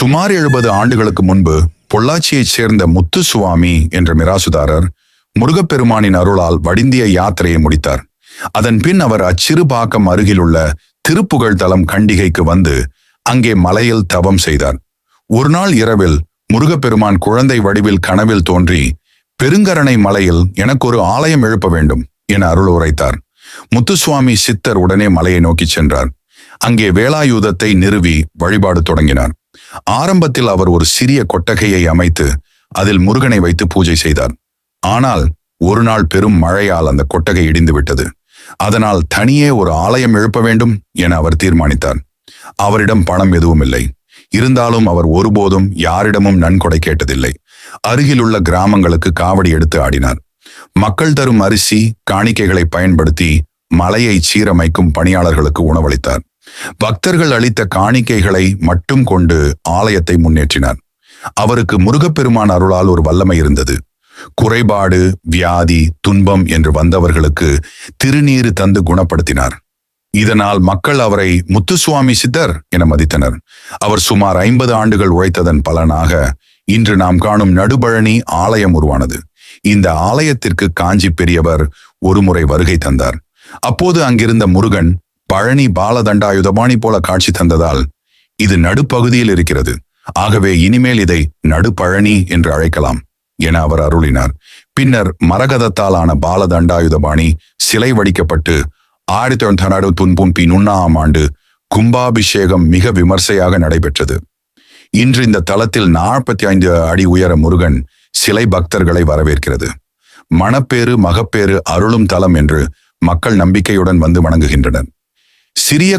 சுமார் 70 ஆண்டுகளுக்கு முன்பு பொள்ளாச்சியைச் சேர்ந்த முத்துசுவாமி என்ற மிராசுதாரர் முருகப்பெருமானின் அருளால் வடிந்திய யாத்திரையை முடித்தார். அதன் பின் அவர் அச்சிறுபாக்கம் அருகிலுள்ள திருப்புகழ் தலம் கண்டிகைக்கு வந்து அங்கே மலையில் தவம் செய்தார். ஒரு நாள் இரவில் முருகப்பெருமான் குழந்தை வடிவில் கனவில் தோன்றி, பெருங்கரணை மலையில் எனக்கு ஒரு ஆலயம் எழுப்ப வேண்டும் என அருள் உரைத்தார். முத்துசுவாமி சித்தர் உடனே மலையை நோக்கி சென்றார். அங்கே வேலாயுதத்தை நிறுவி வழிபாடு தொடங்கினார். ஆரம்பத்தில் அவர் ஒரு சிறிய கொட்டகையை அமைத்து அதில் முருகனை வைத்து பூஜை செய்தார். ஆனால் ஒரு நாள் பெரும் மழையால் அந்த கொட்டகை இடிந்து விட்டது. அதனால் தனியே ஒரு ஆலயம் எழுப்ப வேண்டும் என அவர் தீர்மானித்தார். அவரிடம் பணம் எதுவும் இல்லை. இருந்தாலும் அவர் ஒருபோதும் யாரிடமும் நன்கொடை கேட்டதில்லை. அருகிலுள்ள கிராமங்களுக்கு காவடி எடுத்து ஆடினார். மக்கள் தரும் அரிசி காணிக்கைகளை பயன்படுத்தி மலையை சீரமைக்கும் பணியாளர்களுக்கு உணவளித்தார். பக்தர்கள் அளித்த காணிக்கைகளை மட்டும் கொண்டு ஆலயத்தை முன்னேற்றினார். அவருக்கு முருகப்பெருமான் அருளால் ஒரு வல்லமை இருந்தது. குறைபாடு, வியாதி, துன்பம் என்று வந்தவர்களுக்கு திருநீறு தந்து குணப்படுத்தினார். இதனால் மக்கள் அவரை முத்துசுவாமி சித்தர் என மதித்தனர். அவர் சுமார் 50 ஆண்டுகள் உழைத்ததன் பலனாக இன்று நாம் காணும் நடுபழனி ஆலயம் உருவானது. இந்த ஆலயத்திற்கு காஞ்சி பெரியவர் ஒருமுறை வருகை தந்தார். அப்போது அங்கிருந்த முருகன் பழனி பாலதண்டாயுதபாணி போல காட்சி தந்ததால் இது நடுப்பகுதியில் இருக்கிறது, ஆகவே இனிமேல் இதை நடுப்பழனி என்று அழைக்கலாம் என அவர் அருளினார். பின்னர் மரகதத்தால் ஆன பாலதண்டாயுதபாணி சிலை வடிக்கப்பட்டு 1991 ஆண்டு கும்பாபிஷேகம் மிக விமர்சையாக நடைபெற்றது. இன்று இந்த தலத்தில் 45 அடி உயர முருகன் சிலை பக்தர்களை வரவேற்கிறது. மணப்பேறு மகப்பேறு அருளும் தலம் என்று மக்கள் நம்பிக்கையுடன் வந்து வணங்குகின்றனர். சிறிய